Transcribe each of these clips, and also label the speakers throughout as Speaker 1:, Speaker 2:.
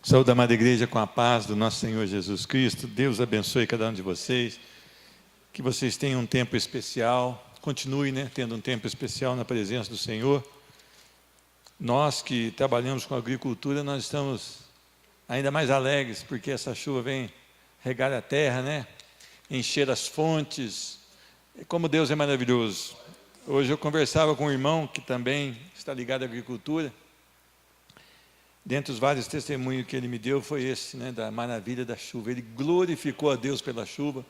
Speaker 1: Saúde da amada igreja com a paz do nosso Senhor Jesus Cristo. Deus abençoe cada um de vocês. Que vocês tenham um tempo especial. Continue, tendo um tempo especial na presença do Senhor. Nós que trabalhamos com agricultura, nós estamos ainda mais alegres, porque essa chuva vem regar a terra, encher as fontes. E como Deus é maravilhoso. Hoje eu conversava com um irmão que também está ligado à agricultura. Dentre os vários testemunhos que ele me deu, foi esse, da maravilha da chuva. Ele glorificou a Deus pela chuva,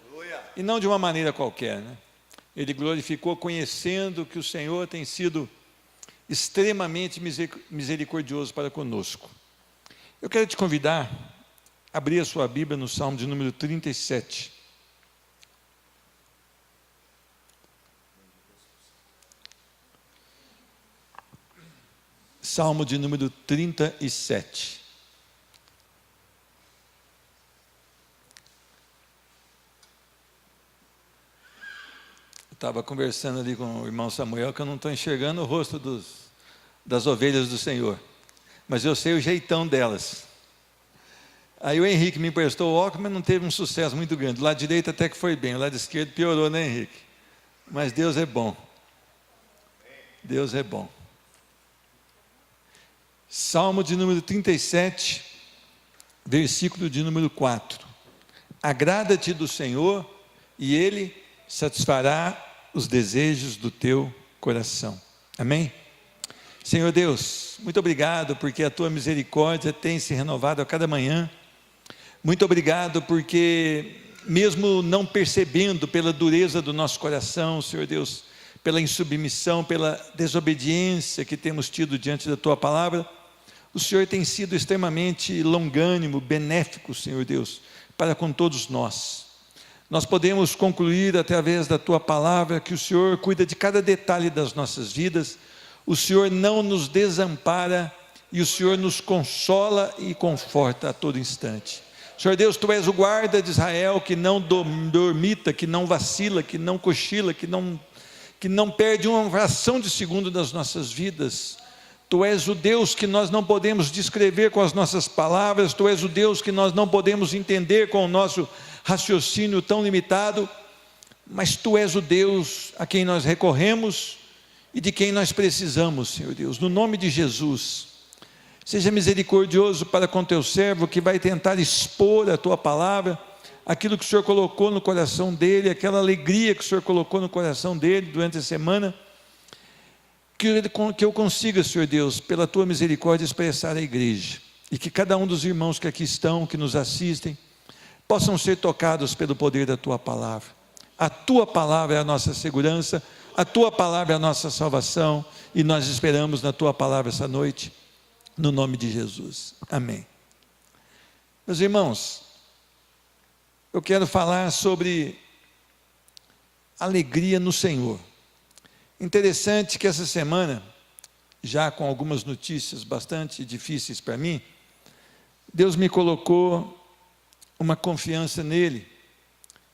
Speaker 1: e não de uma maneira qualquer, Ele glorificou conhecendo que o Senhor tem sido extremamente misericordioso para conosco. Eu quero te convidar a abrir a sua Bíblia no Salmo de número 37. Salmo de número 37. Eu estava conversando ali com o irmão Samuel, que eu não estou enxergando o rosto das ovelhas do Senhor, mas eu sei o jeitão delas. Aí o Henrique me emprestou o óculos, mas não teve um sucesso muito grande. Do lado direito até que foi bem, o lado esquerdo piorou, Henrique? Mas Deus é bom. Deus é bom. Salmo de número 37, versículo de número 4. Agrada-te do Senhor, e Ele satisfará os desejos do teu coração. Amém? Senhor Deus, muito obrigado, porque a tua misericórdia tem se renovado a cada manhã. Muito obrigado, porque mesmo não percebendo pela dureza do nosso coração, Senhor Deus, pela insubmissão, pela desobediência que temos tido diante da tua palavra, o Senhor tem sido extremamente longânimo, benéfico, Senhor Deus, para com todos nós. Nós podemos concluir através da tua palavra que o Senhor cuida de cada detalhe das nossas vidas, o Senhor não nos desampara e o Senhor nos consola e conforta a todo instante. Senhor Deus, tu és o guarda de Israel, que não dormita, que não vacila, que não cochila, que não perde uma fração de segundo das nossas vidas. Tu és o Deus que nós não podemos descrever com as nossas palavras, Tu és o Deus que nós não podemos entender com o nosso raciocínio tão limitado, mas Tu és o Deus a quem nós recorremos e de quem nós precisamos, Senhor Deus. No nome de Jesus, seja misericordioso para com Teu servo, que vai tentar expor a Tua palavra, aquilo que o Senhor colocou no coração dele, aquela alegria que o Senhor colocou no coração dele durante a semana, que eu consiga, Senhor Deus, pela Tua misericórdia, expressar a igreja, e que cada um dos irmãos que aqui estão, que nos assistem, possam ser tocados pelo poder da Tua palavra. A Tua palavra é a nossa segurança, a Tua palavra é a nossa salvação, e nós esperamos na Tua palavra essa noite, no nome de Jesus, amém. Meus irmãos, eu quero falar sobre alegria no Senhor. Interessante que essa semana, já com algumas notícias bastante difíceis para mim, Deus me colocou uma confiança nele,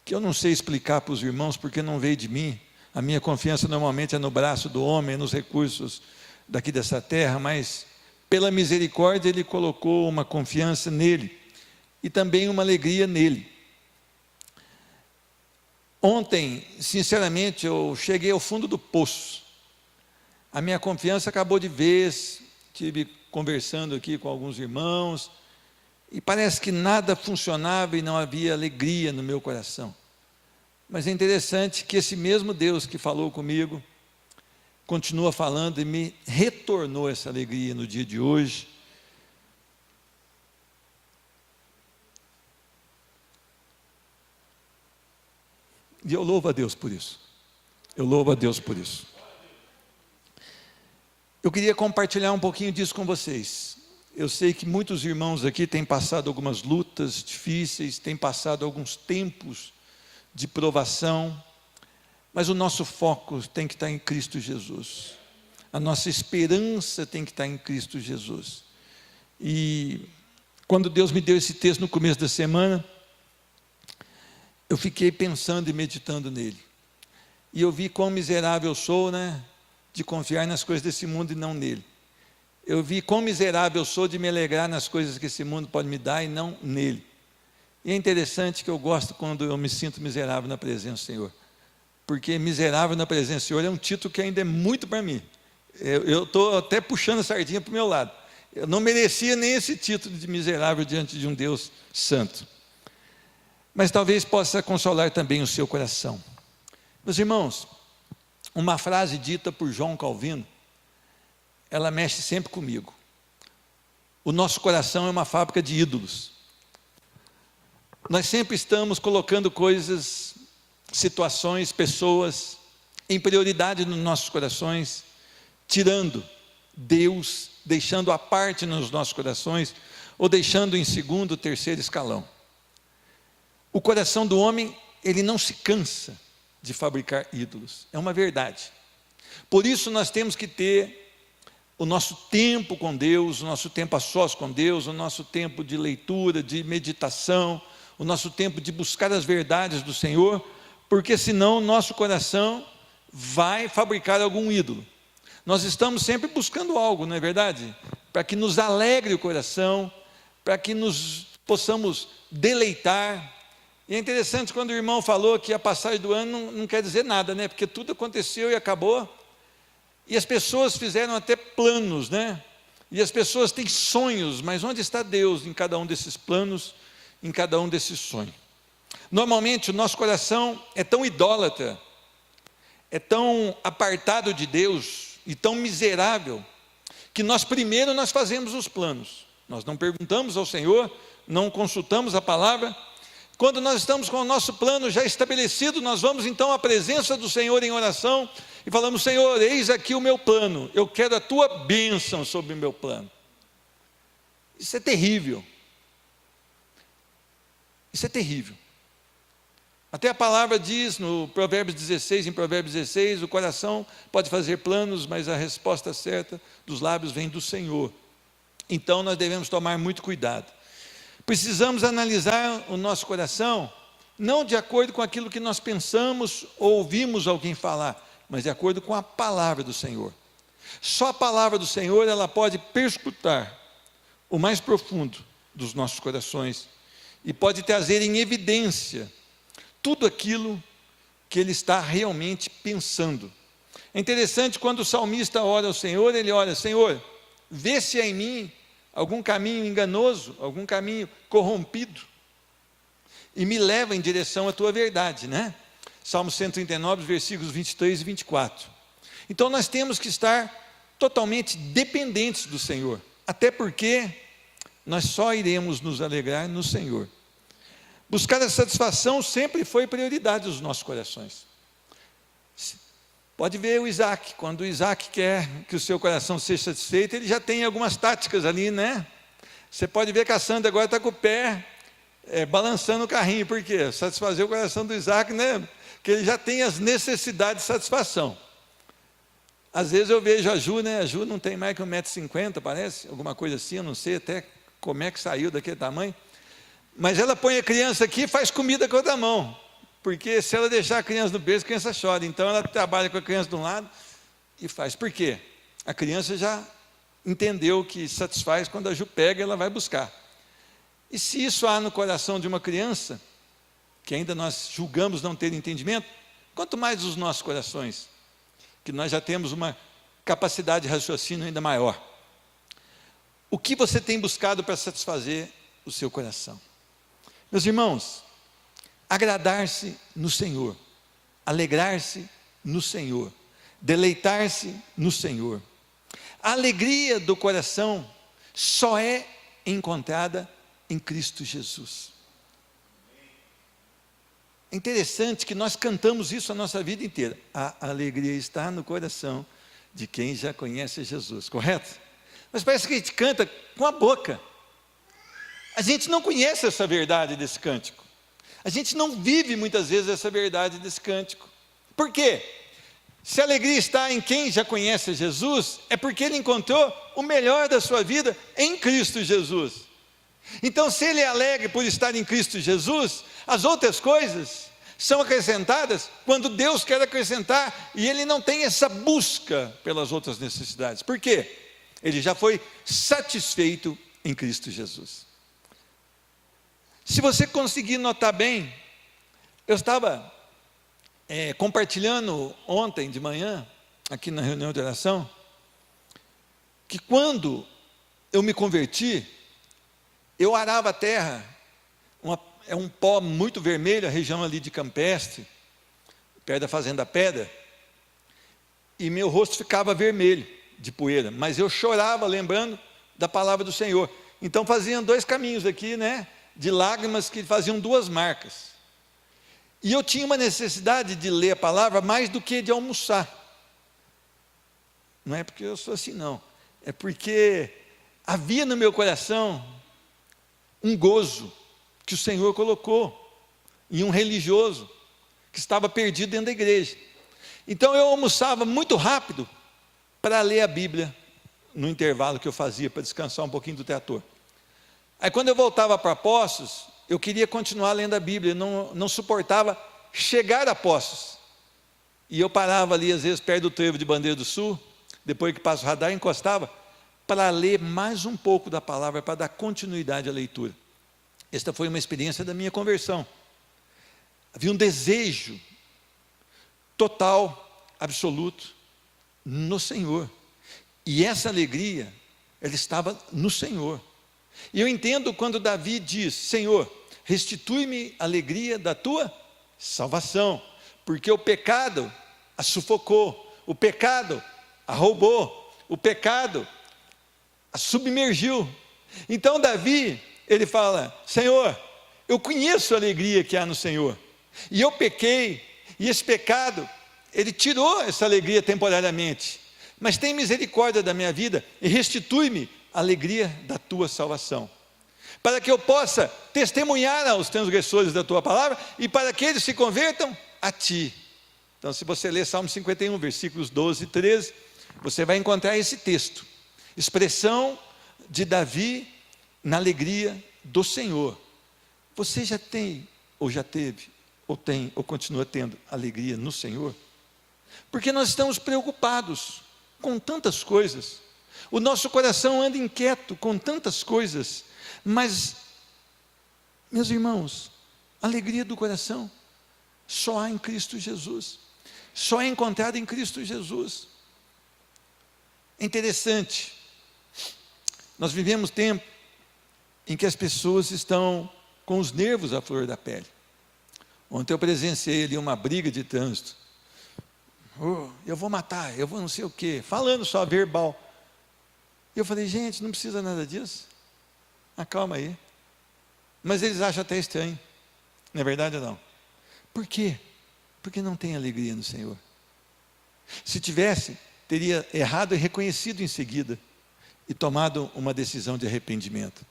Speaker 1: que eu não sei explicar para os irmãos, porque não veio de mim. A minha confiança normalmente é no braço do homem, nos recursos daqui dessa terra, mas pela misericórdia Ele colocou uma confiança nele, e também uma alegria nele. Ontem, sinceramente, eu cheguei ao fundo do poço. A minha confiança acabou de vez. Estive conversando aqui com alguns irmãos, e parece que nada funcionava e não havia alegria no meu coração. Mas é interessante que esse mesmo Deus que falou comigo, continua falando e me retornou essa alegria no dia de hoje. E eu louvo a Deus por isso. Eu louvo a Deus por isso. Eu queria compartilhar um pouquinho disso com vocês. Eu sei que muitos irmãos aqui têm passado algumas lutas difíceis, têm passado alguns tempos de provação, mas o nosso foco tem que estar em Cristo Jesus. A nossa esperança tem que estar em Cristo Jesus. E quando Deus me deu esse texto no começo da semana, eu fiquei pensando e meditando nele. E eu vi quão miserável eu sou, de confiar nas coisas desse mundo e não nele. eu vi quão miserável eu sou de me alegrar nas coisas que esse mundo pode me dar e não nele. E é interessante que eu gosto quando eu me sinto miserável na presença do Senhor, porque miserável na presença do Senhor é um título que ainda é muito para mim. Eu estou até puxando a sardinha para o meu lado. Eu não merecia nem esse título de miserável diante de um Deus santo. Mas talvez possa consolar também o seu coração. Meus irmãos, uma frase dita por João Calvino, ela mexe sempre comigo. O nosso coração é uma fábrica de ídolos. Nós sempre estamos colocando coisas, situações, pessoas em prioridade nos nossos corações, tirando Deus, deixando à parte nos nossos corações, ou deixando em segundo, terceiro escalão. O coração do homem, ele não se cansa de fabricar ídolos, é uma verdade. Por isso nós temos que ter o nosso tempo com Deus, o nosso tempo a sós com Deus, o nosso tempo de leitura, de meditação, o nosso tempo de buscar as verdades do Senhor, porque senão o nosso coração vai fabricar algum ídolo. Nós estamos sempre buscando algo, não é verdade? Para que nos alegre o coração, para que nos possamos deleitar. E é interessante quando o irmão falou que a passagem do ano não quer dizer nada, né? Porque tudo aconteceu e acabou. E as pessoas fizeram até planos, né? E as pessoas têm sonhos, mas onde está Deus em cada um desses planos, em cada um desses sonhos? Normalmente o nosso coração é tão idólatra, é tão apartado de Deus e tão miserável, que primeiro nós fazemos os planos. Nós não perguntamos ao Senhor, não consultamos a palavra. Quando nós estamos com o nosso plano já estabelecido, nós vamos então à presença do Senhor em oração e falamos: Senhor, eis aqui o meu plano, eu quero a tua bênção sobre o meu plano. Isso é terrível. Isso é terrível. Até a palavra diz no Provérbios 16, em Provérbios 16, o coração pode fazer planos, mas a resposta certa dos lábios vem do Senhor. Então nós devemos tomar muito cuidado. Precisamos analisar o nosso coração, não de acordo com aquilo que nós pensamos ou ouvimos alguém falar, mas de acordo com a palavra do Senhor. Só a palavra do Senhor, ela pode perscrutar o mais profundo dos nossos corações e pode trazer em evidência tudo aquilo que ele está realmente pensando. É interessante quando o salmista ora ao Senhor, ele ora: Senhor, vê se há em mim algum caminho enganoso, algum caminho corrompido, e me leva em direção à tua verdade, né? Salmo 139, versículos 23 e 24. Então nós temos que estar totalmente dependentes do Senhor, até porque nós só iremos nos alegrar no Senhor. Buscar a satisfação sempre foi prioridade dos nossos corações. Pode ver o Isaac, quando o Isaac quer que o seu coração seja satisfeito, ele já tem algumas táticas ali, né? Você pode ver que a Sandra agora está com o pé balançando o carrinho. Por quê? Satisfazer o coração do Isaac, né? Que ele já tem as necessidades de satisfação. Às vezes eu vejo a Ju, né? A Ju não tem mais que 1,50 m, parece, alguma coisa assim, eu não sei até como é que saiu daquele tamanho. Mas ela põe a criança aqui e faz comida com a outra mão, porque se ela deixar a criança no berço, a criança chora. Então ela trabalha com a criança de um lado e faz. Por quê? A criança já entendeu que satisfaz quando a Ju pega, ela vai buscar. E se isso há no coração de uma criança, que ainda nós julgamos não ter entendimento, quanto mais os nossos corações, que nós já temos uma capacidade de raciocínio ainda maior. O que você tem buscado para satisfazer o seu coração? Meus irmãos, agradar-se no Senhor, alegrar-se no Senhor, deleitar-se no Senhor. A alegria do coração só é encontrada em Cristo Jesus. É interessante que nós cantamos isso a nossa vida inteira. A alegria está no coração de quem já conhece Jesus, correto? Mas parece que a gente canta com a boca. A gente não conhece essa verdade desse cântico. A gente não vive muitas vezes essa verdade desse cântico. Por quê? Se a alegria está em quem já conhece Jesus, é porque ele encontrou o melhor da sua vida em Cristo Jesus. Então, se ele é alegre por estar em Cristo Jesus, as outras coisas são acrescentadas quando Deus quer acrescentar, e ele não tem essa busca pelas outras necessidades. Por quê? ele já foi satisfeito em Cristo Jesus. Se você conseguir notar bem, eu estava compartilhando ontem de manhã, aqui na reunião de oração, que quando eu me converti, eu arava a terra, é um pó muito vermelho, a região ali de Campestre, perto da Fazenda Pedra, e meu rosto ficava vermelho de poeira, mas eu chorava lembrando da palavra do Senhor. Então faziam dois caminhos aqui, né, de lágrimas que faziam duas marcas. E eu tinha uma necessidade de ler a palavra mais do que de almoçar. Não é porque eu sou assim, não. É porque havia no meu coração um gozo que o Senhor colocou em um religioso que estava perdido dentro da igreja. Então eu almoçava muito rápido para ler a Bíblia no intervalo que eu fazia para descansar um pouquinho do trator. Aí quando eu voltava para Poços, eu queria continuar lendo a Bíblia, não suportava chegar a Poços. E eu parava ali, às vezes, perto do trevo de Bandeira do Sul, depois que passa o radar, encostava, para ler mais um pouco da palavra, para dar continuidade à leitura. Esta foi uma experiência da minha conversão. Havia um desejo total, absoluto, no Senhor. E essa alegria, ela estava no Senhor. E eu entendo quando Davi diz: Senhor, restitui-me a alegria da tua salvação, porque o pecado a sufocou, o pecado a roubou, o pecado a submergiu. Então Davi, ele fala: Senhor, eu conheço a alegria que há no Senhor, e eu pequei, e esse pecado, ele tirou essa alegria temporariamente, mas tem misericórdia da minha vida, e restitui-me a alegria da tua salvação, para que eu possa testemunhar aos transgressores da tua palavra, e para que eles se convertam a ti. Então, se você ler Salmo 51, versículos 12 e 13, você vai encontrar esse texto, expressão de Davi na alegria do Senhor. Você já tem, ou já teve, ou tem, ou continua tendo alegria no Senhor? Porque nós estamos preocupados com tantas coisas, o nosso coração anda inquieto com tantas coisas, mas, meus irmãos, a alegria do coração só há em Cristo Jesus, só é encontrada em Cristo Jesus. É interessante, nós vivemos tempo em que as pessoas estão com os nervos à flor da pele. Ontem eu presenciei ali uma briga de trânsito. Eu vou matar, eu vou não sei o quê, falando só verbal. E eu falei: gente, não precisa nada disso, acalma aí. Mas eles acham até estranho, não é verdade ou não? Por quê? Porque não tem alegria no Senhor. Se tivesse, teria errado e reconhecido em seguida, e tomado uma decisão de arrependimento.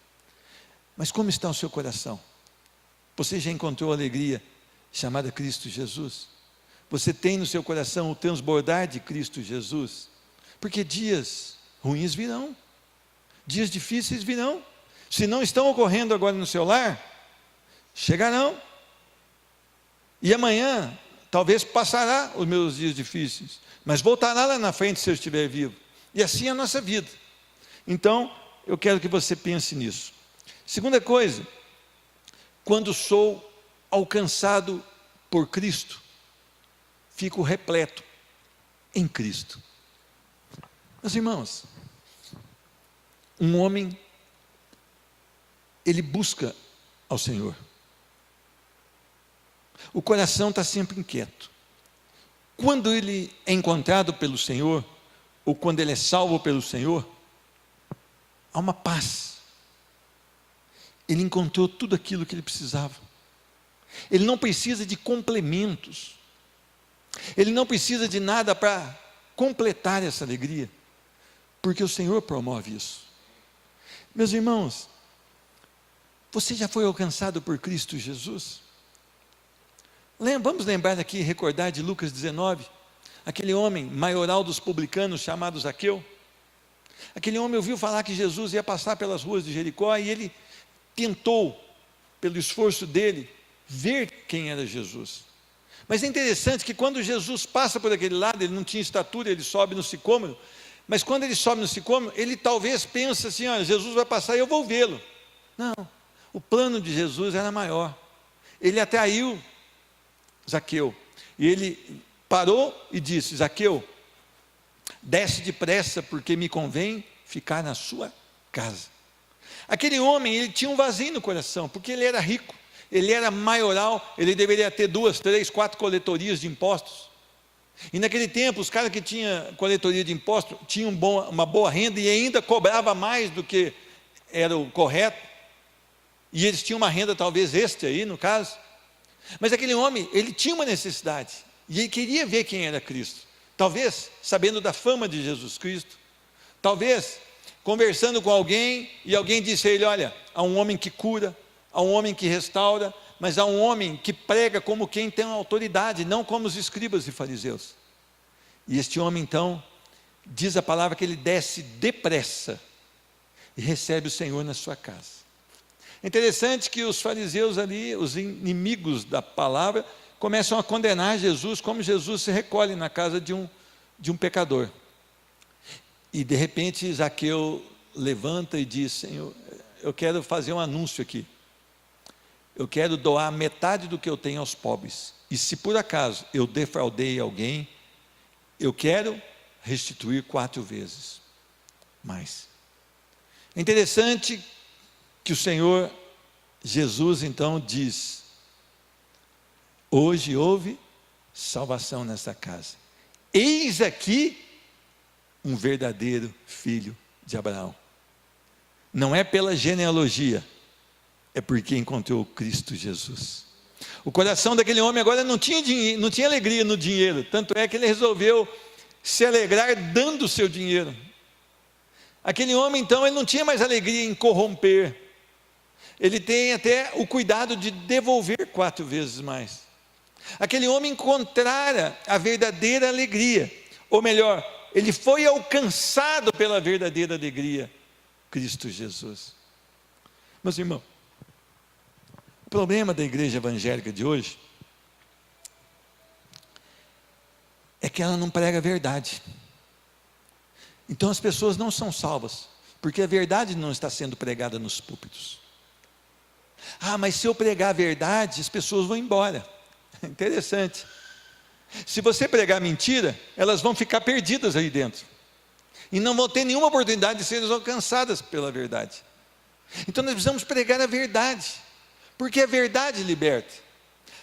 Speaker 1: Mas como está o seu coração? Você já encontrou a alegria chamada Cristo Jesus? Você tem no seu coração o transbordar de Cristo Jesus? Porque dias ruins virão, dias difíceis virão. Se não estão ocorrendo agora no seu lar, chegarão. E amanhã, talvez passará os meus dias difíceis, mas voltará lá na frente se eu estiver vivo. E assim é a nossa vida. Então, eu quero que você pense nisso. Segunda coisa, quando sou alcançado por Cristo, fico repleto em Cristo. Meus irmãos, um homem, ele busca ao Senhor. O coração está sempre inquieto. Quando ele é encontrado pelo Senhor, ou quando ele é salvo pelo Senhor, há uma paz. Ele encontrou tudo aquilo que ele precisava. Ele não precisa de complementos. Ele não precisa de nada para completar essa alegria, porque o Senhor promove isso. Meus irmãos, você já foi alcançado por Cristo Jesus? Vamos lembrar aqui, recordar de Lucas 19, aquele homem maioral dos publicanos chamado Zaqueu. Aquele homem ouviu falar que Jesus ia passar pelas ruas de Jericó, e ele tentou, pelo esforço dele, ver quem era Jesus. Mas é interessante que quando Jesus passa por aquele lado, ele não tinha estatura, ele sobe no sicômoro, Mas quando ele sobe no sicômoro, ele talvez pensa assim: olha, Jesus vai passar e eu vou vê-lo. Não, o plano de Jesus era maior. Ele atraiu Zaqueu, e ele parou e disse: Zaqueu, desce depressa, porque me convém ficar na sua casa. Aquele homem, ele tinha um vazio no coração, porque ele era rico, ele era maioral, ele deveria ter 2, 3, 4 coletorias de impostos. E naquele tempo, os caras que tinham coletoria de impostos tinham uma boa renda e ainda cobrava mais do que era o correto. E eles tinham uma renda talvez extra aí, no caso. Mas aquele homem, ele tinha uma necessidade, e ele queria ver quem era Cristo. Talvez sabendo da fama de Jesus Cristo, talvez conversando com alguém, e alguém disse a ele: olha, há um homem que cura, há um homem que restaura, mas há um homem que prega como quem tem autoridade, não como os escribas e fariseus. E este homem então, diz a palavra que ele desce depressa, e recebe o Senhor na sua casa. É interessante que os fariseus ali, os inimigos da palavra, começam a condenar Jesus, como Jesus se recolhe na casa de um pecador. E de repente Zaqueu levanta e diz: Senhor, eu quero fazer um anúncio aqui. Eu quero doar metade do que eu tenho aos pobres. E se por acaso eu defraudei alguém, eu quero restituir 4 vezes mais. É interessante que o Senhor Jesus então diz: hoje houve salvação nessa casa. Eis aqui um verdadeiro filho de Abraão. Não é pela genealogia, é porque encontrou Cristo Jesus. O coração daquele homem agora não tinha dinheiro, não tinha alegria no dinheiro, tanto é que ele resolveu se alegrar dando o seu dinheiro. Aquele homem então, ele não tinha mais alegria em corromper, ele tem até o cuidado de devolver 4 vezes mais. Aquele homem encontrara a verdadeira alegria, ou melhor, ele foi alcançado pela verdadeira alegria, Cristo Jesus. Meus irmãos, o problema da igreja evangélica de hoje é que ela não prega a verdade. Então as pessoas não são salvas, porque a verdade não está sendo pregada nos púlpitos. Ah, mas se eu pregar a verdade, as pessoas vão embora. Interessante. Se você pregar mentira, elas vão ficar perdidas aí dentro, e não vão ter nenhuma oportunidade de serem alcançadas pela verdade. Então nós precisamos pregar a verdade, porque a verdade liberta,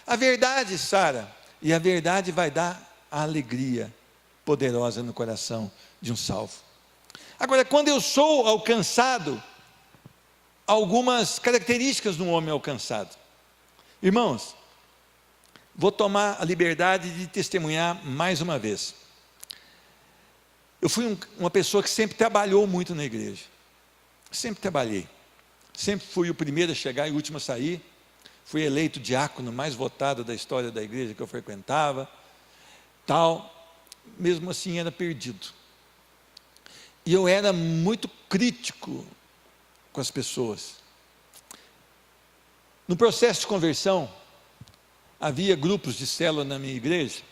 Speaker 1: a verdade sara, e a verdade vai dar a alegria poderosa no coração de um salvo. Agora, quando eu sou alcançado, algumas características de um homem alcançado. Irmãos, vou tomar a liberdade de testemunhar mais uma vez. Eu fui uma pessoa que sempre trabalhou muito na igreja, sempre trabalhei, sempre fui o primeiro a chegar e o último a sair, fui eleito diácono mais votado da história da igreja que eu frequentava, tal, mesmo assim era perdido, e eu era muito crítico com as pessoas. No processo de conversão, havia grupos de célula na minha igreja,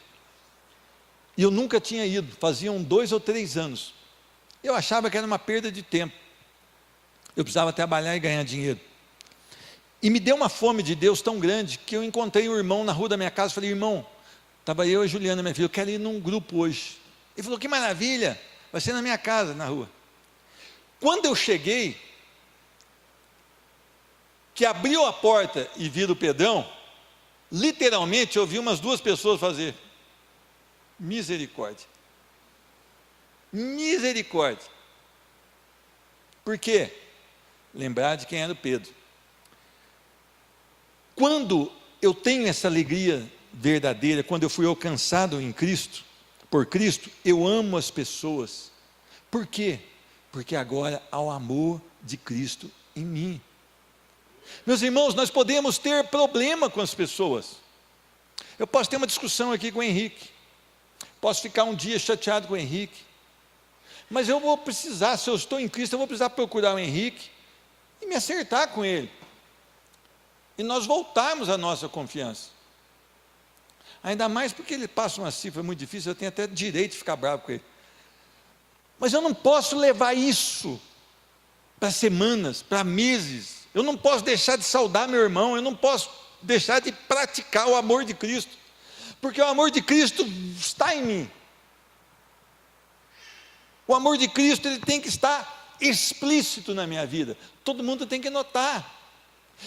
Speaker 1: e eu nunca tinha ido, faziam 2 ou 3 anos, eu achava que era uma perda de tempo, eu precisava trabalhar e ganhar dinheiro, e me deu uma fome de Deus tão grande, que eu encontrei um irmão na rua da minha casa, falei: irmão, estava eu e a Juliana, minha filha, eu quero ir num grupo hoje. Ele falou: que maravilha, vai ser na minha casa, na rua. Quando eu cheguei, que abriu a porta e vi o Pedrão, literalmente eu vi umas 2 pessoas fazer: misericórdia, misericórdia. Por quê? Lembrar de quem era o Pedro. Quando eu tenho essa alegria verdadeira, quando eu fui alcançado em Cristo, por Cristo, eu amo as pessoas. Por quê? Porque agora há o amor de Cristo em mim. Meus irmãos, nós podemos ter problema com as pessoas. Eu posso ter uma discussão aqui com o Henrique, posso ficar um dia chateado com o Henrique, mas eu vou precisar, se eu estou em Cristo, eu vou precisar procurar o Henrique e me acertar com ele, e nós voltarmos à nossa confiança. Ainda mais porque ele passa uma cifra muito difícil, eu tenho até direito de ficar bravo com ele. Mas eu não posso levar isso para semanas, para meses. Eu não posso deixar de saudar meu irmão, eu não posso deixar de praticar o amor de Cristo, porque o amor de Cristo está em mim. O amor de Cristo, ele tem que estar explícito na minha vida. Todo mundo tem que notar.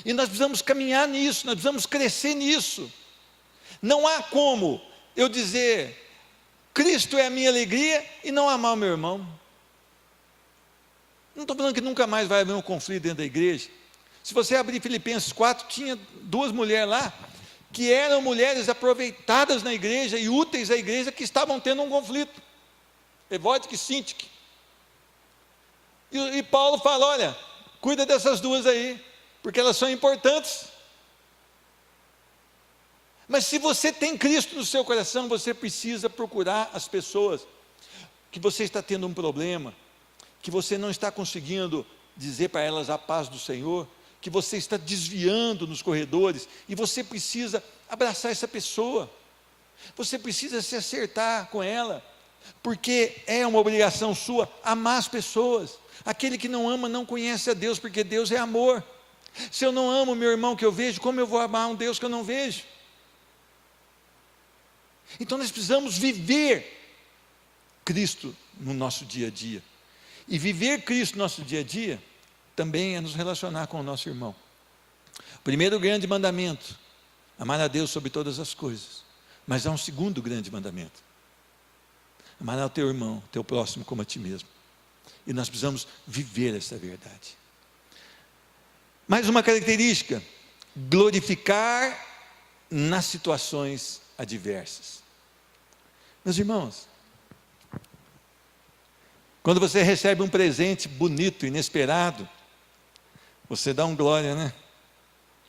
Speaker 1: E nós precisamos caminhar nisso, nós precisamos crescer nisso. Não há como eu dizer Cristo é a minha alegria e não amar o meu irmão. Não estou falando que nunca mais vai haver um conflito dentro da igreja. Se você abrir Filipenses 4, tinha 2 mulheres lá, que eram mulheres aproveitadas na igreja e úteis à igreja, que estavam tendo um conflito. Evódique e Sintique. E Paulo fala, olha, cuida dessas 2 aí, porque elas são importantes. Mas se você tem Cristo no seu coração, você precisa procurar as pessoas que você está tendo um problema, que você não está conseguindo dizer para elas a paz do Senhor, que você está desviando nos corredores, e você precisa abraçar essa pessoa, você precisa se acertar com ela, porque é uma obrigação sua amar as pessoas. Aquele que não ama não conhece a Deus, porque Deus é amor. Se eu não amo o meu irmão que eu vejo, como eu vou amar um Deus que eu não vejo? Então nós precisamos viver Cristo no nosso dia a dia. E viver Cristo no nosso dia a dia também é nos relacionar com o nosso irmão. O primeiro grande mandamento, amar a Deus sobre todas as coisas. Mas há um segundo grande mandamento: amar ao teu irmão, teu próximo como a ti mesmo. E nós precisamos viver essa verdade. Mais uma característica: glorificar nas situações adversas. Meus irmãos, quando você recebe um presente bonito, inesperado, você dá um glória, né?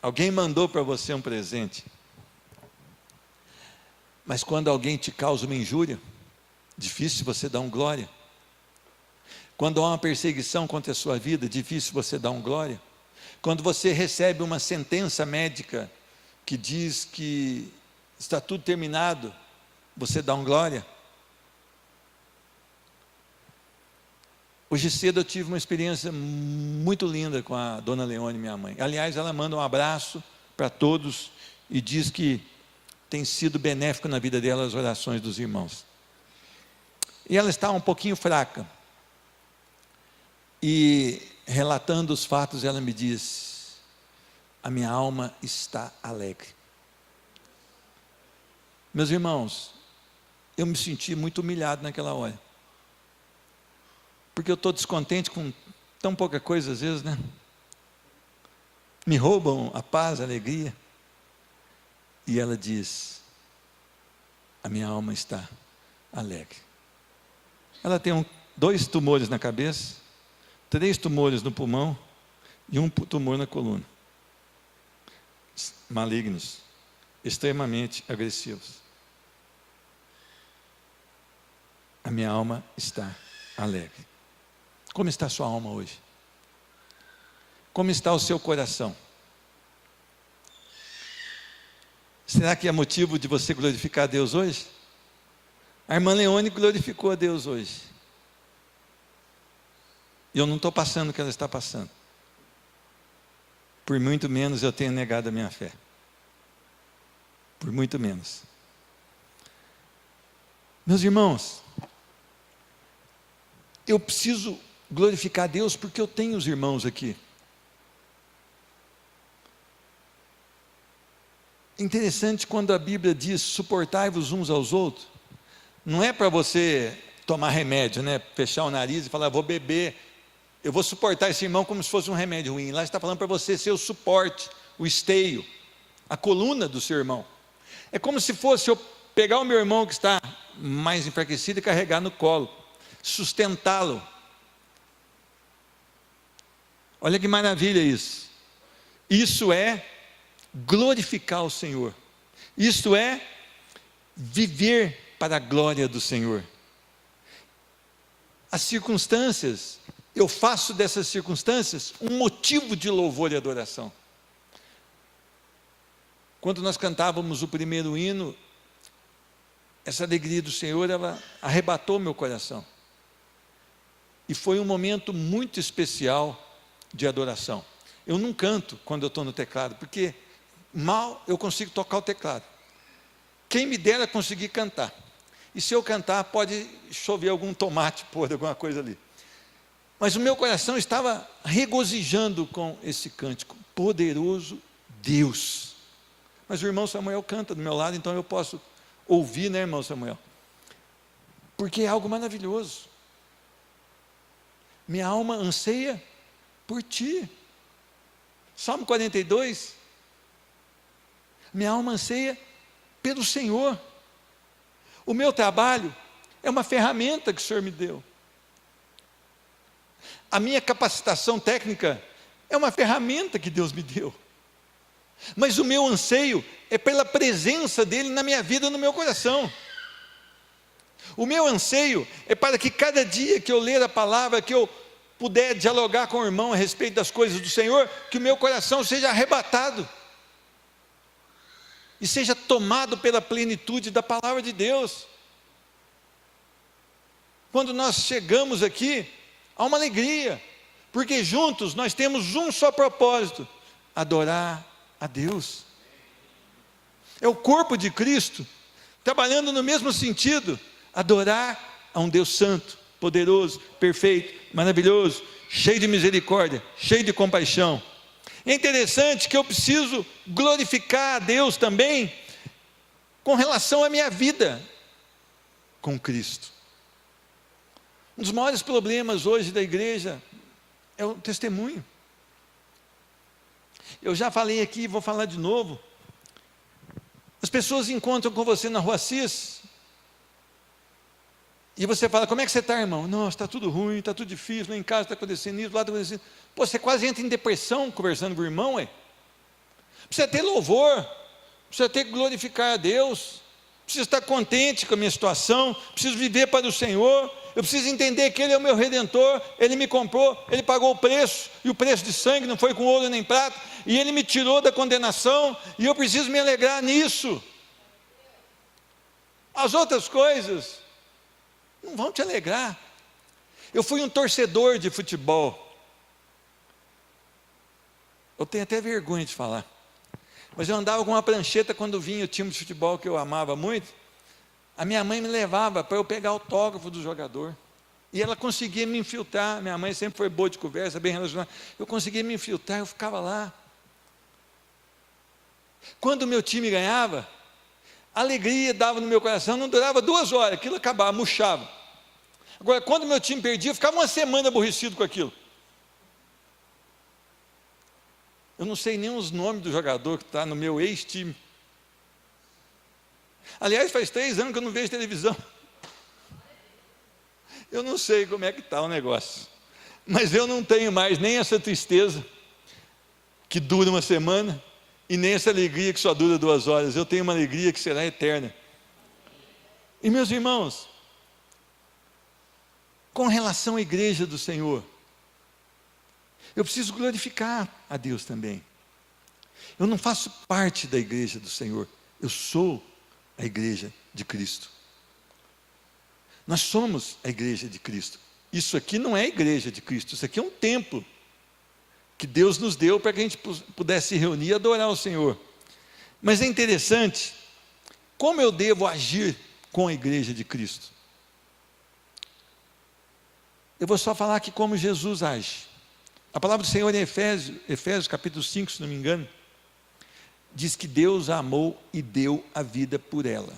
Speaker 1: Alguém mandou para você um presente. Mas quando alguém te causa uma injúria, difícil você dar um glória. Quando há uma perseguição contra a sua vida, difícil você dar um glória. Quando você recebe uma sentença médica que diz que está tudo terminado, você dá um glória. Hoje cedo eu tive uma experiência muito linda com a dona Leone, minha mãe. Aliás, ela manda um abraço para todos e diz que tem sido benéfico na vida dela as orações dos irmãos. E ela está um pouquinho fraca. E relatando os fatos, ela me diz: a minha alma está alegre. Meus irmãos, eu me senti muito humilhado naquela hora. Porque eu estou descontente com tão pouca coisa às vezes, né? Me roubam a paz, a alegria. E ela diz: a minha alma está alegre. Ela tem 2 tumores na cabeça, 3 tumores no pulmão e 1 tumor na coluna. Malignos, extremamente agressivos. A minha alma está alegre. Como está a sua alma hoje? Como está o seu coração? Será que é motivo de você glorificar a Deus hoje? A irmã Leone glorificou a Deus hoje. E eu não estou passando o que ela está passando. Por muito menos eu tenho negado a minha fé. Por muito menos. Meus irmãos, eu preciso glorificar a Deus porque eu tenho os irmãos aqui. Interessante quando a Bíblia diz: suportai-vos uns aos outros. Não é para você tomar remédio, né? Fechar o nariz e falar: vou beber, eu vou suportar esse irmão como se fosse um remédio ruim. Lá está falando para você ser o suporte, o esteio, a coluna do seu irmão. É como se fosse eu pegar o meu irmão que está mais enfraquecido e carregar no colo, sustentá-lo. Olha que maravilha isso. Isso é glorificar o Senhor. Isso é viver para a glória do Senhor. As circunstâncias, eu faço dessas circunstâncias um motivo de louvor e adoração. Quando nós cantávamos o primeiro hino, essa alegria do Senhor, ela arrebatou meu coração. e foi um momento muito especial de adoração. Eu não canto quando eu estou no teclado, porque mal eu consigo tocar o teclado. Quem me dera conseguir cantar. E se eu cantar, pode chover algum tomate podre, alguma coisa ali. Mas o meu coração estava regozijando com esse cântico. Poderoso Deus. Mas o irmão Samuel canta do meu lado, então eu posso ouvir, né, irmão Samuel? Porque é algo maravilhoso. Minha alma anseia por ti. Salmo 42. Minha alma anseia pelo Senhor. O meu trabalho é uma ferramenta que o Senhor me deu. A minha capacitação técnica é uma ferramenta que Deus me deu. Mas o meu anseio é pela presença dEle na minha vida, no meu coração. O meu anseio é para que cada dia que eu ler a palavra, que eu puder dialogar com o irmão a respeito das coisas do Senhor, que o meu coração seja arrebatado e seja tomado pela plenitude da palavra de Deus. Quando nós chegamos aqui, há uma alegria, porque juntos nós temos um só propósito: adorar a Deus. É o corpo de Cristo, trabalhando no mesmo sentido: adorar a um Deus santo, poderoso, perfeito, maravilhoso, cheio de misericórdia, cheio de compaixão. É interessante que eu preciso glorificar a Deus também com relação à minha vida com Cristo. Um dos maiores problemas hoje da igreja é o testemunho. Eu já falei aqui, vou falar de novo. As pessoas encontram com você na Rua Assis, e você fala: como é que você está, irmão? Nossa, está tudo ruim, está tudo difícil, lá em casa está acontecendo isso, lá está acontecendo isso. Pô, você quase entra em depressão conversando com o irmão, ué. Precisa ter louvor, precisa ter que glorificar a Deus, preciso estar contente com a minha situação, preciso viver para o Senhor, eu preciso entender que Ele é o meu Redentor, Ele me comprou, Ele pagou o preço, e o preço de sangue não foi com ouro nem prata, e Ele me tirou da condenação, e eu preciso me alegrar nisso. As outras coisas não vão te alegrar. Eu fui um torcedor de futebol, eu tenho até vergonha de falar, mas eu andava com uma prancheta quando vinha o time de futebol que eu amava muito. A minha mãe me levava para eu pegar autógrafo do jogador, e ela conseguia me infiltrar. Minha mãe sempre foi boa de conversa, bem relacionada. Eu conseguia me infiltrar, eu ficava lá. Quando o meu time ganhava, a alegria dava no meu coração, não durava 2 horas, aquilo acabava, murchava. Agora, quando o meu time perdia, eu ficava uma semana aborrecido com aquilo. Eu não sei nem os nomes do jogador que está no meu ex-time. Aliás, faz 3 anos que eu não vejo televisão. Eu não sei como é que está o negócio, mas eu não tenho mais nem essa tristeza que dura uma semana, e nem essa alegria que só dura 2 horas. Eu tenho uma alegria que será eterna. E meus irmãos, com relação à igreja do Senhor, eu preciso glorificar a Deus também. Eu não faço parte da igreja do Senhor, eu sou a igreja de Cristo. Nós somos a igreja de Cristo. Isso aqui não é a igreja de Cristo, isso aqui é um templo que Deus nos deu para que a gente pudesse se reunir e adorar o Senhor. Mas é interessante, como eu devo agir com a igreja de Cristo? Eu vou só falar aqui como Jesus age. A palavra do Senhor em Efésios capítulo 5, se não me engano, diz que Deus a amou e deu a vida por ela.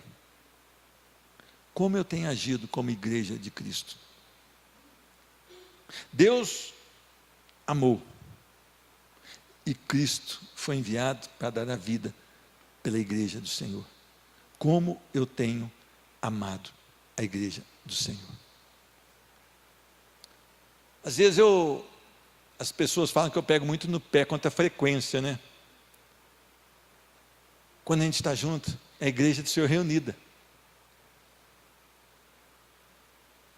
Speaker 1: Como eu tenho agido como igreja de Cristo? Deus amou, e Cristo foi enviado para dar a vida pela igreja do Senhor. Como eu tenho amado a igreja do Senhor? Às vezes as pessoas falam que eu pego muito no pé quanto à frequência, né? Quando a gente está junto, é a igreja do Senhor reunida.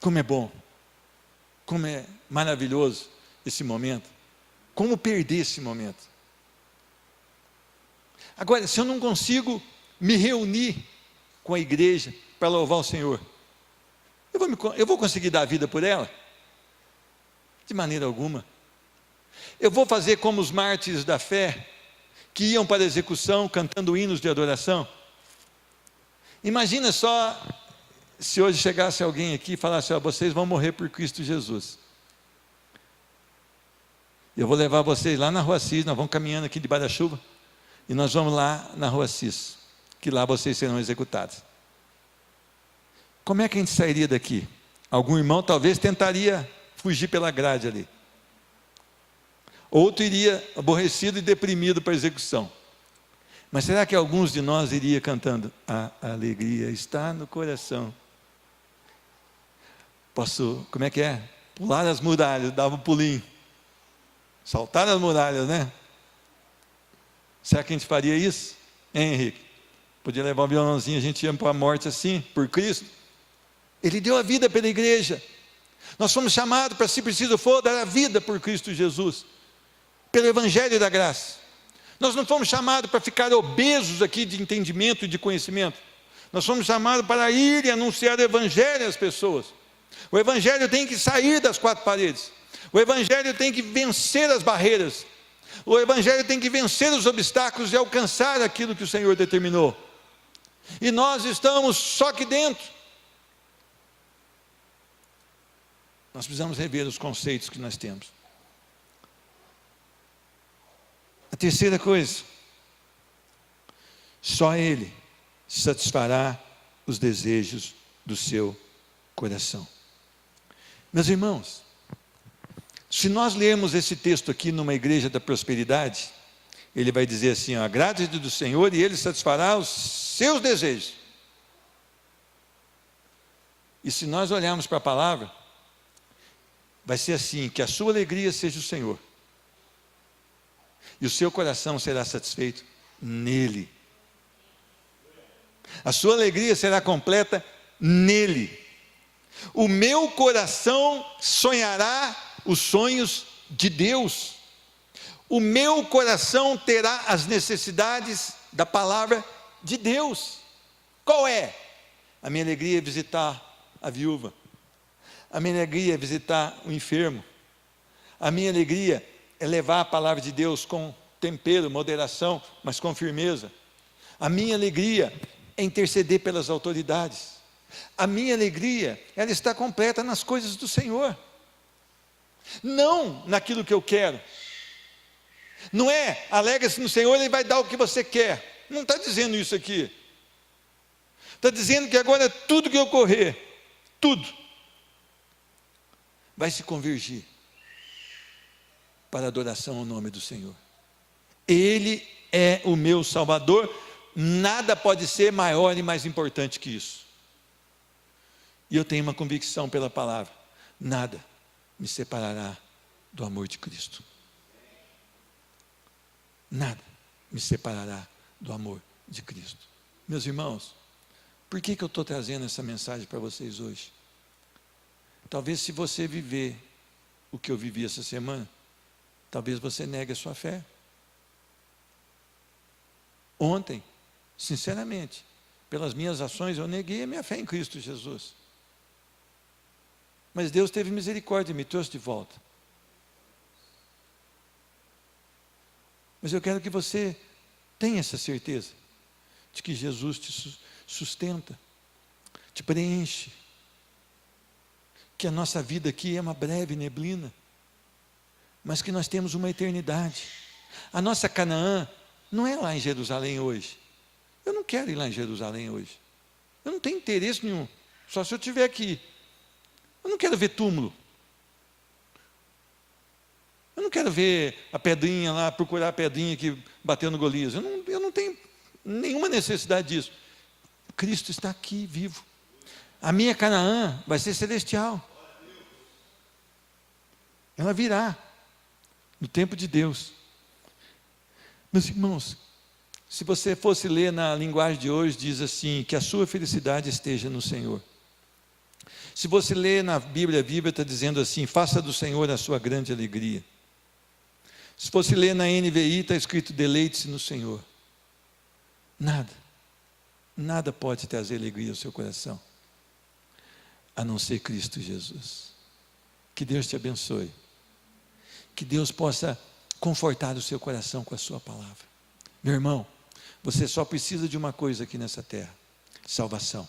Speaker 1: Como é bom, como é maravilhoso esse momento, como perder esse momento. Agora, se eu não consigo me reunir com a igreja para louvar o Senhor, eu vou conseguir dar a vida por ela? De maneira alguma. Eu vou fazer como os mártires da fé, que iam para a execução cantando hinos de adoração. Imagina só se hoje chegasse alguém aqui e falasse: ó, vocês vão morrer por Cristo Jesus. Eu vou levar vocês lá na Rua Assis, nós vamos caminhando aqui debaixo da chuva, e nós vamos lá na Rua Assis, que lá vocês serão executados. Como é que a gente sairia daqui? Algum irmão talvez tentaria fugir pela grade ali. Outro iria aborrecido e deprimido para a execução. Mas será que alguns de nós iria cantando: a alegria está no coração? Posso, como é que é? Pular as muralhas, dava um pulinho. Saltar as muralhas, né? Será que a gente faria isso? Hein, Henrique? Podia levar um violãozinho, a gente ia para a morte assim, por Cristo. Ele deu a vida pela igreja. Nós fomos chamados para, se preciso for, dar a vida por Cristo Jesus, pelo Evangelho da graça. Nós não fomos chamados para ficar obesos aqui de entendimento e de conhecimento. Nós fomos chamados para ir e anunciar o Evangelho às pessoas. O Evangelho tem que sair das quatro paredes. O Evangelho tem que vencer as barreiras. O Evangelho tem que vencer os obstáculos e alcançar aquilo que o Senhor determinou. E nós estamos só aqui dentro. Nós precisamos rever os conceitos que nós temos. A terceira coisa: só Ele satisfará os desejos do seu coração. Meus irmãos, se nós lermos esse texto aqui numa igreja da prosperidade, ele vai dizer assim: agrade-te do Senhor e Ele satisfará os seus desejos. E se nós olharmos para a palavra, vai ser assim: que a sua alegria seja o Senhor, e o seu coração será satisfeito nele. A sua alegria será completa nele. O meu coração sonhará os sonhos de Deus. O meu coração terá as necessidades da palavra de Deus. Qual é? A minha alegria é visitar a viúva. A minha alegria é visitar o enfermo. A minha alegria é levar a palavra de Deus com tempero, moderação, mas com firmeza. A minha alegria é interceder pelas autoridades. A minha alegria, ela está completa nas coisas do Senhor, não naquilo que eu quero. Não é, alegra-se no Senhor, Ele vai dar o que você quer. Não está dizendo isso aqui. Está dizendo que agora tudo que ocorrer, tudo, vai se convergir para a adoração ao nome do Senhor. Ele é o meu Salvador, nada pode ser maior e mais importante que isso. E eu tenho uma convicção pela palavra: nada me separará do amor de Cristo. Nada me separará do amor de Cristo. Meus irmãos, por que eu estou trazendo essa mensagem para vocês hoje? Talvez, se você viver o que eu vivi essa semana, talvez você negue a sua fé. Ontem, sinceramente, pelas minhas ações, eu neguei a minha fé em Cristo Jesus. Mas Deus teve misericórdia e me trouxe de volta. Mas eu quero que você tenha essa certeza de que Jesus te sustenta, te preenche, que a nossa vida aqui é uma breve neblina, mas que nós temos uma eternidade. A nossa Canaã não é lá em Jerusalém hoje. Eu não quero ir lá em Jerusalém hoje. Eu não tenho interesse nenhum, só se eu estiver aqui. Eu não quero ver túmulo. Eu não quero ver a pedrinha lá, procurar a pedrinha que bateu no Golias. Eu não tenho nenhuma necessidade disso. Cristo está aqui, vivo. A minha Canaã vai ser celestial. Ela virá no tempo de Deus. Meus irmãos, se você fosse ler na linguagem de hoje, diz assim: que a sua felicidade esteja no Senhor. Se você ler na Bíblia Viva, está dizendo assim: faça do Senhor a sua grande alegria. Se fosse ler na NVI, está escrito: deleite-se no Senhor. Nada pode trazer alegria ao seu coração, a não ser Cristo Jesus. Que Deus te abençoe que Deus possa confortar o seu coração com a sua palavra. Meu irmão, você só precisa de uma coisa aqui nessa terra: salvação.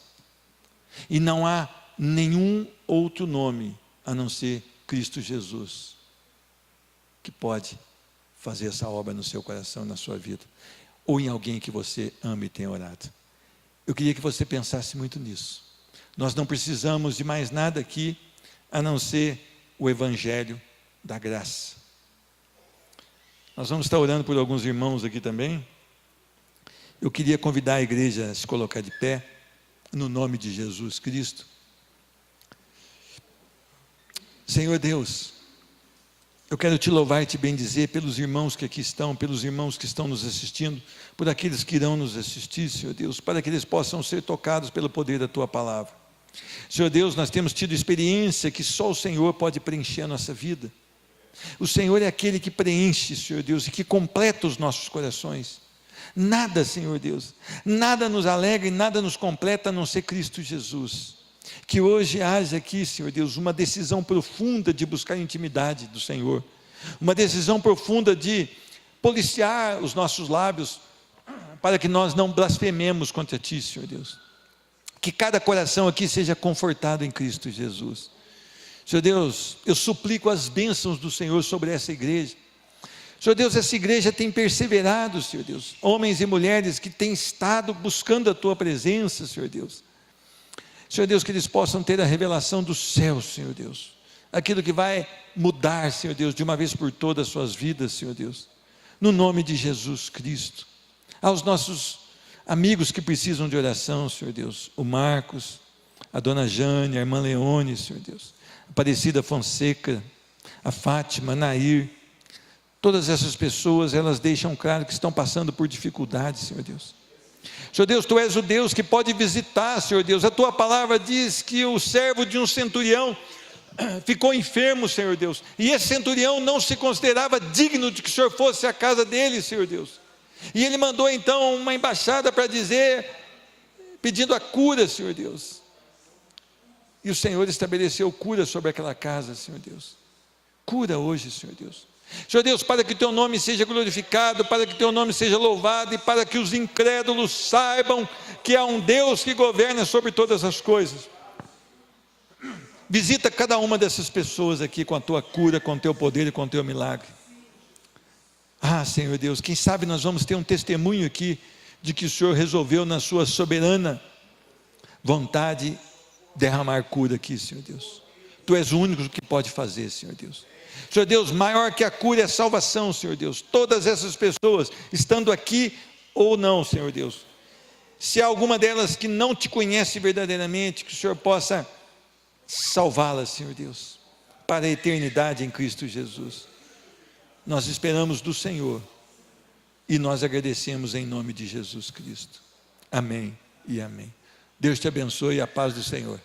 Speaker 1: E não há nenhum outro nome a não ser Cristo Jesus que pode fazer essa obra no seu coração, na sua vida, ou em alguém que você ama e tenha orado. Eu queria que você pensasse muito nisso. Nós não precisamos de mais nada aqui a não ser o Evangelho da graça. Nós vamos estar orando por alguns irmãos aqui também. Eu queria convidar a igreja a se colocar de pé, no nome de Jesus Cristo. Senhor Deus, eu quero te louvar e te bendizer pelos irmãos que aqui estão, pelos irmãos que estão nos assistindo, por aqueles que irão nos assistir, Senhor Deus, para que eles possam ser tocados pelo poder da Tua palavra. Senhor Deus, nós temos tido experiência que só o Senhor pode preencher a nossa vida. O Senhor é aquele que preenche, Senhor Deus, e que completa os nossos corações. Nada, Senhor Deus, nada nos alegra e nada nos completa a não ser Cristo Jesus. Que hoje haja aqui, Senhor Deus, uma decisão profunda de buscar a intimidade do Senhor, uma decisão profunda de policiar os nossos lábios, para que nós não blasfememos contra Ti, Senhor Deus. Que cada coração aqui seja confortado em Cristo Jesus. Senhor Deus, eu suplico as bênçãos do Senhor sobre essa igreja. Senhor Deus, essa igreja tem perseverado, Senhor Deus, homens e mulheres que têm estado buscando a Tua presença, Senhor Deus. Senhor Deus, que eles possam ter a revelação do céu, Senhor Deus, aquilo que vai mudar, Senhor Deus, de uma vez por todas as suas vidas, Senhor Deus, no nome de Jesus Cristo. Aos nossos amigos que precisam de oração, Senhor Deus, o Marcos, a dona Jane, a irmã Leone, Senhor Deus, a Aparecida Fonseca, a Fátima, a Nair, todas essas pessoas, elas deixam claro que estão passando por dificuldades, Senhor Deus. Senhor Deus, Tu és o Deus que pode visitar, Senhor Deus. A Tua palavra diz que o servo de um centurião ficou enfermo, Senhor Deus, e esse centurião não se considerava digno de que o Senhor fosse à casa dele, Senhor Deus. E ele mandou então uma embaixada para dizer, pedindo a cura, Senhor Deus. E o Senhor estabeleceu cura sobre aquela casa, Senhor Deus. Cura hoje, Senhor Deus. Senhor Deus, para que Teu nome seja glorificado, para que Teu nome seja louvado, e para que os incrédulos saibam que há um Deus que governa sobre todas as coisas. Visita cada uma dessas pessoas aqui com a Tua cura, com o Teu poder e com o Teu milagre. Ah, Senhor Deus, quem sabe nós vamos ter um testemunho aqui de que o Senhor resolveu na Sua soberana vontade derramar cura aqui, Senhor Deus. Tu és o único que pode fazer, Senhor Deus. Senhor Deus, maior que a cura é a salvação, Senhor Deus. Todas essas pessoas, estando aqui ou não, Senhor Deus, se há alguma delas que não Te conhece verdadeiramente, que o Senhor possa salvá-las, Senhor Deus, para a eternidade em Cristo Jesus. Nós esperamos do Senhor e nós agradecemos em nome de Jesus Cristo. Amém e amém. Deus te abençoe e a paz do Senhor.